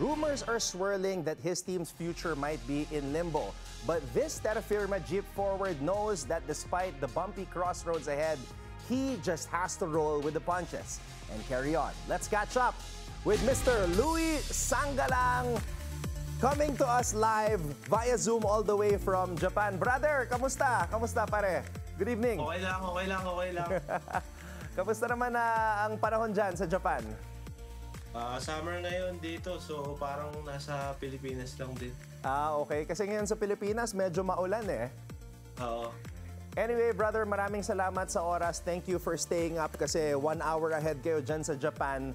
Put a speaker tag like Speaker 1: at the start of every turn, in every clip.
Speaker 1: Rumors are swirling that his team's future might be in limbo. But this Terra Firma Jeep forward knows that despite the bumpy crossroads ahead, he just has to roll with the punches and carry on. Let's catch up with Mr. Louie Sangalang, coming to us live via Zoom all the way from Japan. Brother, kamusta? Kamusta pare? Good evening.
Speaker 2: Okay lang.
Speaker 1: Kamusta naman ang panahon dyan sa Japan?
Speaker 2: Summer ngayon dito, so parang nasa Pilipinas lang din.
Speaker 1: Okay. Kasi ngayon sa Pilipinas, medyo maulan eh.
Speaker 2: Oo.
Speaker 1: Anyway, brother, maraming salamat sa oras. Thank you for staying up kasi 1 hour ahead kayo dyan sa Japan.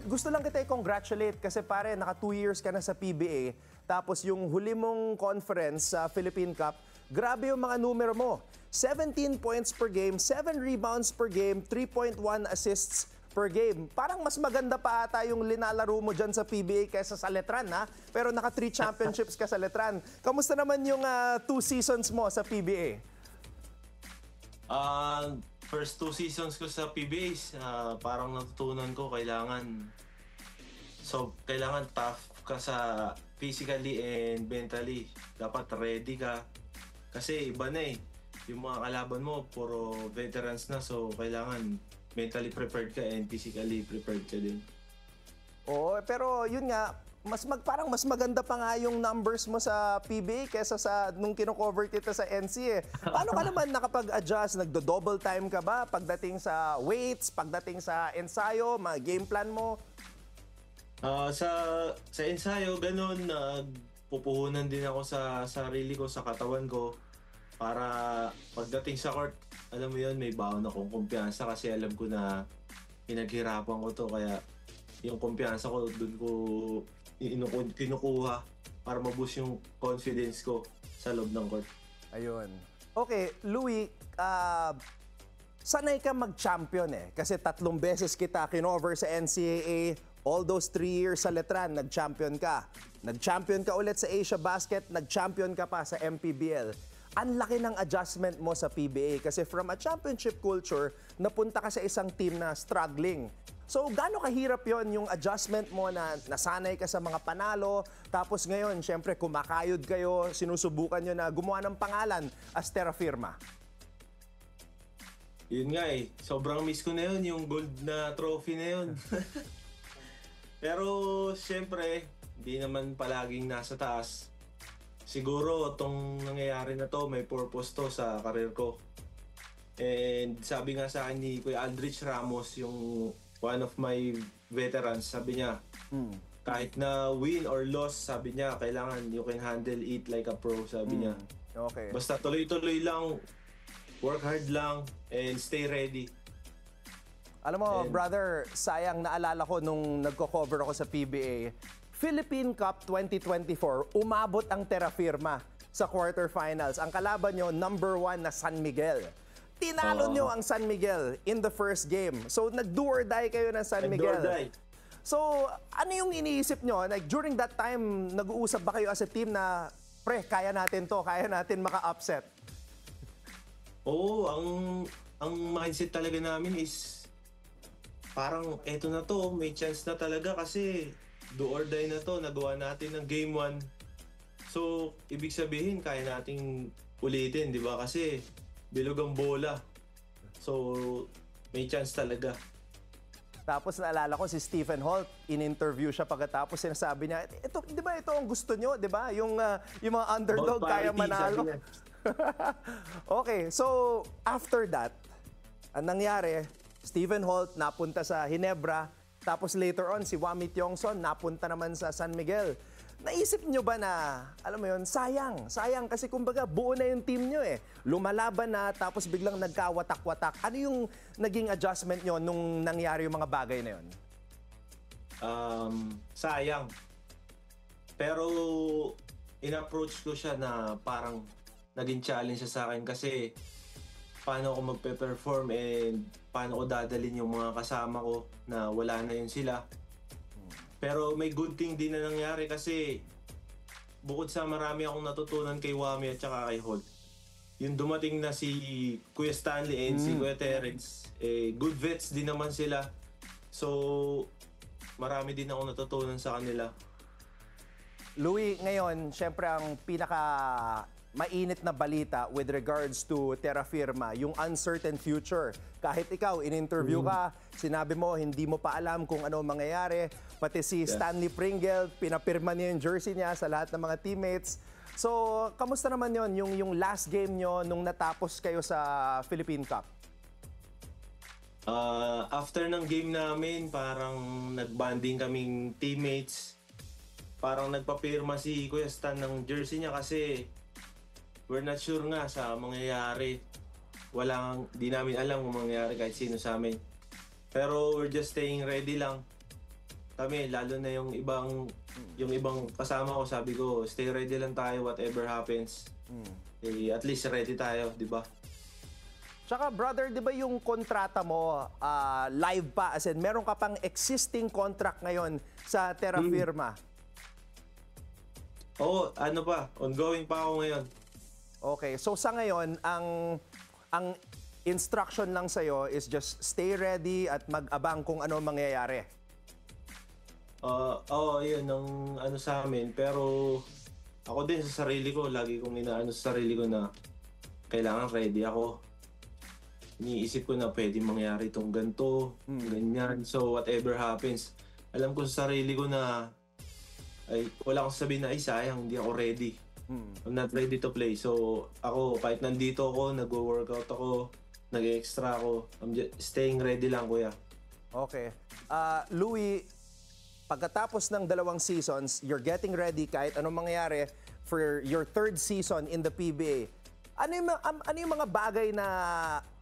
Speaker 1: Gusto lang kita i-congratulate kasi pare, naka 2 years ka na sa PBA. Tapos yung huli mong conference sa Philippine Cup, grabe yung mga numero mo. 17 points per game, 7 rebounds per game, 3.1 assists per game. Parang mas maganda pa ata yung linalaro mo dyan sa PBA kaysa sa Letran, ha? Pero naka 3 championships ka sa Letran. Kamusta naman yung 2 seasons mo sa PBA?
Speaker 2: First 2 seasons ko sa PBA, parang natutunan ko kailangan tough ka sa physically and mentally. Dapat ready ka. Kasi iba na eh. Yung mga kalaban mo, puro veterans na. So, kailangan mentally prepared ka and physically prepared ka din.
Speaker 1: Oo, pero yun nga, parang mas maganda pa nga yung numbers mo sa PBA kaysa sa nung kino-cover kita sa NC eh. Paano ka naman nakapag-adjust? Nagdo-double time ka ba pagdating sa weights, pagdating sa ensayo, mga game plan mo?
Speaker 2: Sa ensayo, ganun, pupuhunan din ako sa sarili ko, sa katawan ko para pagdating sa court, alam mo yun, may baon akong kumpiyansa kasi alam ko na pinaghirapan ko to, kaya yung kumpiyansa ko doon ko kinukuha para ma-boost yung confidence ko sa loob ng court.
Speaker 1: Ayun. Okay, Louie, sanay ka mag-champion eh. Kasi 3 beses kita kinover sa NCAA. All those 3 years sa Letran, nag-champion ka. Nag-champion ka ulit sa Asia Basket, nag-champion ka pa sa MPBL. Ang laki ng adjustment mo sa PBA kasi from a championship culture, napunta ka sa isang team na struggling. So, gaano kahirap yon yung adjustment mo na nasanay ka sa mga panalo, tapos ngayon, syempre, kumakayod kayo, sinusubukan nyo na gumawa ng pangalan as Terra Firma?
Speaker 2: Yun nga eh, sobrang miss ko na yun, yung gold na trophy na yun. Pero, syempre, hindi naman palaging nasa taas. Siguro, itong nangyayari na to, may purpose to sa karir ko. And sabi nga sa akin ni Kuya Aldrich Ramos, yung one of my veterans, sabi niya, kahit na win or loss, sabi niya, kailangan you can handle it like a pro, sabi niya.
Speaker 1: Okay.
Speaker 2: Basta tuloy-tuloy lang, work hard lang, and stay ready.
Speaker 1: Alam mo, brother, sayang naalala ko nung nagko-cover ako sa PBA, Philippine Cup 2024, umabot ang Terra Firma sa quarterfinals. Ang kalaban nyo, number 1 na San Miguel. Tinalo nyo ang San Miguel in the first game. So, nag-do or die kayo ng San Miguel. So, ano yung iniisip nyo? Like, during that time, nag-uusap ba kayo as a team na, pre, kaya natin to, kaya natin maka-upset?
Speaker 2: Oo, ang mindset talaga namin is parang eto na to, may chance na talaga kasi do or die na to, nagawa natin ng game 1. So, ibig sabihin, kaya nating ulitin, di ba? Kasi bilog ang bola. So, may chance talaga.
Speaker 1: Tapos naalala ko si Stephen Holt, in-interview siya pagkatapos sinasabi niya, ito, di ba ito ang gusto nyo, di ba? Yung mga underdog kaya manalo. Okay, so after that, ang nangyari, Stephen Holt napunta sa Ginebra, tapos later on, si Wami Tiongson napunta naman sa San Miguel. Naisip nyo ba na, alam mo yun, sayang kasi kumbaga buo na yung team nyo eh. Lumalaban na, tapos biglang nagkawatak-watak. Ano yung naging adjustment nyo nung nangyari yung mga bagay na yun?
Speaker 2: Sayang. Pero in-approach ko siya na parang naging challenge siya sa akin kasi paano ako magpe-perform and paano ko dadalhin yung mga kasama ko na wala na yun sila. Pero may good thing din na nangyari kasi bukod sa marami akong natutunan kay Wami at saka kay Holt, yung dumating na si Kuya Stanley and si Kuya Terence, good vets din naman sila. So, marami din ako natutunan sa kanila.
Speaker 1: Louie, ngayon, syempre ang pinaka mainit na balita with regards to Terra Firma, yung uncertain future. Kahit ikaw, in-interview ka, sinabi mo, hindi mo pa alam kung ano mangyayari. Pati si Stanley Pringle, pinapirma niya yung jersey niya sa lahat ng mga teammates. So, kamusta naman yon yung last game nyo nung natapos kayo sa Philippine Cup?
Speaker 2: After ng game namin, parang nagbanding kaming teammates. Parang nagpapirma si Kuya Stan ng jersey niya kasi we're not sure nga sa mangyayari. Di namin alam kung mangyayari kahit sino sa amin. Pero we're just staying ready lang. Kami, lalo na yung ibang kasama ko, sabi ko, stay ready lang tayo whatever happens. At least ready tayo, di ba?
Speaker 1: Tsaka brother, di ba yung kontrata mo live pa? As in, meron ka pang existing contract ngayon sa Terra Firma.
Speaker 2: Oo, ongoing pa ako ngayon.
Speaker 1: Okay, so sa ngayon, ang instruction lang sa'yo is just stay ready at mag-abang kung ano mangyayari.
Speaker 2: Yun ang sa amin. Pero ako din sa sarili ko, lagi kong inaano sa sarili ko na kailangan ready ako. Iniisip ko na pwede mangyari itong ganito, ganyan. So whatever happens, alam ko sa sarili ko na wala akong sabihin na sayang, hindi ako ready. I'm not ready to play. So ako, kahit nandito ako, nagwo-workout ako, nag-extra ako, I'm just staying ready lang, kuya.
Speaker 1: Okay. Louie, pagkatapos ng 2 seasons, you're getting ready kahit anong mangyayari for your 3rd season in the PBA. Ano yung mga bagay na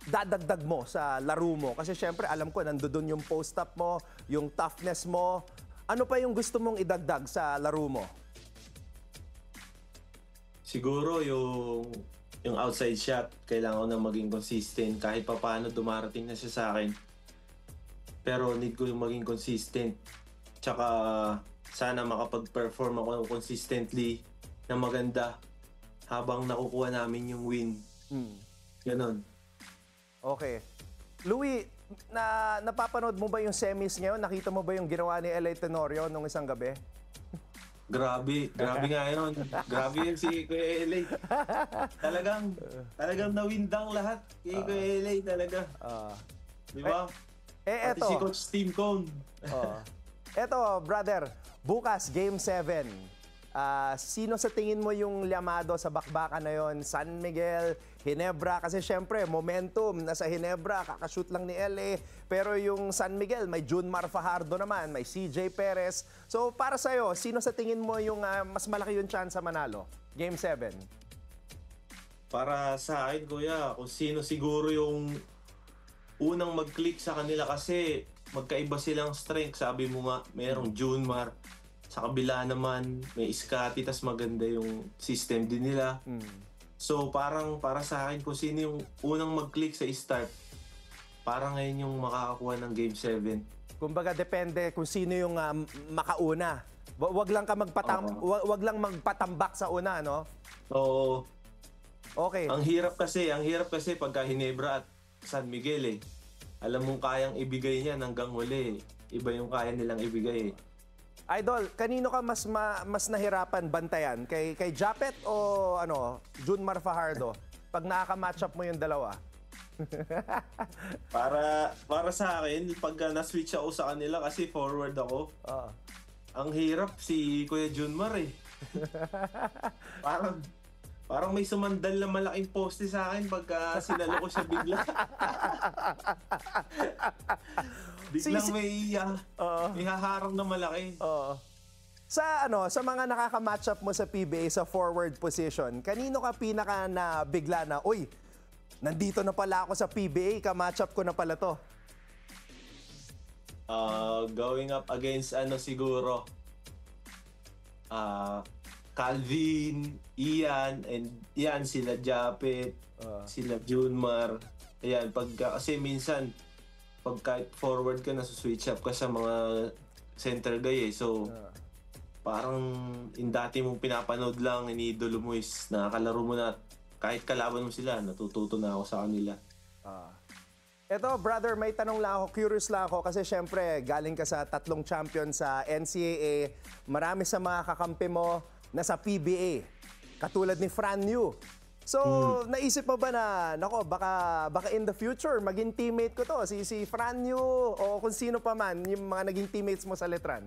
Speaker 1: dadagdag mo sa laro mo? Kasi syempre, alam ko, nandoon yung post-up mo, yung toughness mo. Ano pa yung gusto mong idagdag sa laro mo?
Speaker 2: Siguro yung outside shot, kailangan ko na maging consistent. Kahit pa paano dumarating na siya sa akin. Pero need ko yung maging consistent. Tsaka sana makapag-perform ako consistently na maganda habang nakukuha namin yung win. Ganon.
Speaker 1: Okay. Louie, napapanood mo ba yung semis ngayon? Nakita mo ba yung ginawa ni L.A. Tenorio nung isang gabi?
Speaker 2: Grabe nga yun. Grabe yun si Kuya LA. Talagang nawindang lahat kay Kuya LA talaga. Di ba? Pati
Speaker 1: Eto.
Speaker 2: si Coach Tim Cone.
Speaker 1: Eto, brother, bukas, Game 7. Sino sa tingin mo yung llamado sa bakbakan na yon? San Miguel, Ginebra? Kasi syempre, momentum, nasa Ginebra, kakashoot lang ni LA. Pero yung San Miguel, may Junmar Fajardo naman, may CJ Perez. So para sa'yo, sino sa tingin mo yung mas malaki yung chance sa manalo? Game 7.
Speaker 2: Para sa akin, kuya, kung sino siguro yung unang mag-click sa kanila kasi magkaiba silang strength. Sabi mo nga, mayroong Junmar. Sa kabila naman, may Scotty, tas maganda yung system din nila. So parang para sa akin, kung sino yung unang mag-click sa start, parang ngayon yung makakakuha ng Game 7.
Speaker 1: Kumbaga depende kung sino yung makauna. Wag lang magpatambak sa una, no?
Speaker 2: So,
Speaker 1: okay.
Speaker 2: Ang hirap kasi pagka Ginebra at San Miguel Alam mong kayang ibigay niyan hanggang huli. Iba yung kaya nilang ibigay
Speaker 1: Idol, kanino ka mas nahirapan bantayan? Kay Japet o Junmar Fajardo? Pag nakaka-match up mo yung dalawa.
Speaker 2: Para sa akin, pag na-switch ako sa kanila kasi forward ako, ang hirap si Kuya Junmar Parang may sumandal na malaking poste sa akin pagka sinalo ko siya bigla. Biglang may haharang na malaki.
Speaker 1: Sa mga nakaka-match up mo sa PBA sa forward position, kanino ka pinaka na bigla na, uy, nandito na pala ako sa PBA, ka-match up ko na pala to?
Speaker 2: Going up against siguro Calvin, Ian, sila Japet, sila Junmar. Ayan, kasi minsan pagka forward ka, nasa-switch up ka sa mga center guy So, parang dati mong pinapanood lang, iniidolo mo nakakalaro mo na, kahit kalaban mo sila, natututo na ako sa kanila.
Speaker 1: Eto, brother, may tanong lang ako, curious lang ako kasi syempre galing ka sa 3 champion sa NCAA, marami sa mga kakampi mo na sa PBA, katulad ni Fran Yu. So, naisip mo ba na, nako, baka in the future, maging teammate ko to, si Fran Yu o kung sino pa man, yung mga naging teammates mo sa Letran?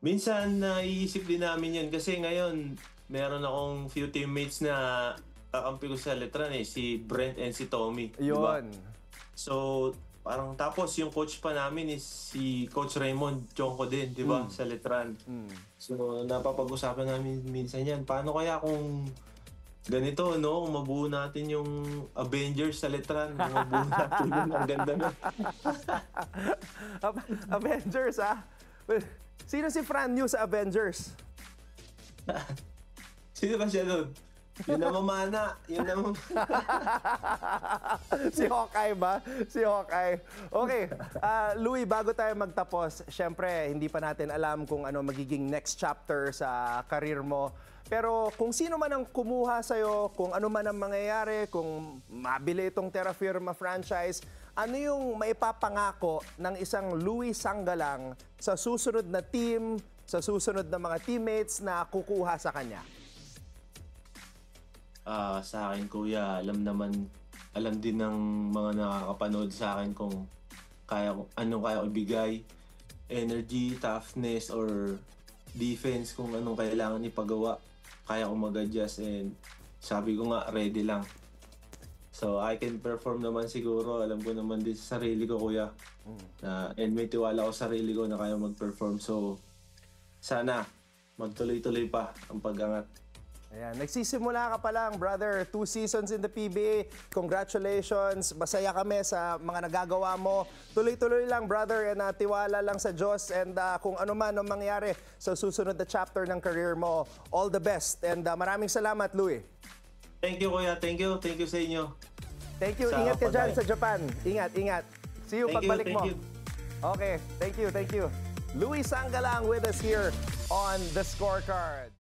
Speaker 2: Minsan naiisip din namin yun kasi ngayon meron akong few teammates na kakampi ko sa Letran si Brent and si Tommy. Diba?
Speaker 1: Yun.
Speaker 2: So, parang tapos yung coach pa namin is si Coach Raymond Chonko din, di ba? Sa Letran. So, napapag-usapan namin minsan yan. Paano kaya kung ganito, no? Kung mabuo natin yung Avengers sa Letran. Kung mabuo natin yun, ang ganda na.
Speaker 1: Avengers, ha? Sino si Fran Yu sa Avengers?
Speaker 2: Sino ba siya doon? Yun na mamana. Yun na mamana.
Speaker 1: Si Hawkeye ba? Si Hawkeye. Okay. Louie, bago tayo magtapos, syempre, hindi pa natin alam kung ano magiging next chapter sa career mo. Pero kung sino man ang kumuha sa'yo, kung ano man ang mangyayari, kung mabili itong Terra Firma franchise, ano yung maipapangako ng isang Louie Sangalang sa susunod na team, sa susunod na mga teammates na kukuha sa kanya?
Speaker 2: Sa akin, kuya, alam din ng mga nakakapanood sa akin kung anong kaya ko ibigay, energy, toughness, or defense, kung anong kailangan ipagawa, kaya ko mag-adjust, and sabi ko nga, ready lang. So, I can perform naman siguro, alam ko naman din sa sarili ko, kuya, and may tiwala ko sa sarili ko na kaya mag-perform. So, sana magtuloy-tuloy pa ang pag-angat.
Speaker 1: Ayan, nagsisimula ka pa lang, brother. 2 seasons in the PBA. Congratulations. Masaya kami sa mga nagagawa mo. Tuloy-tuloy lang, brother. And tiwala lang sa Diyos. And kung ano man ang mangyari sa susunod na chapter ng career mo, all the best. And maraming salamat, Louie.
Speaker 2: Thank you, kuya. Thank you. Thank you sa inyo.
Speaker 1: Thank you. Ingat ka dyan sa Japan. Ingat, ingat. See you pagbalik mo.
Speaker 2: You.
Speaker 1: Okay. Thank you. Louie Sangalang with us here on The Scorecard.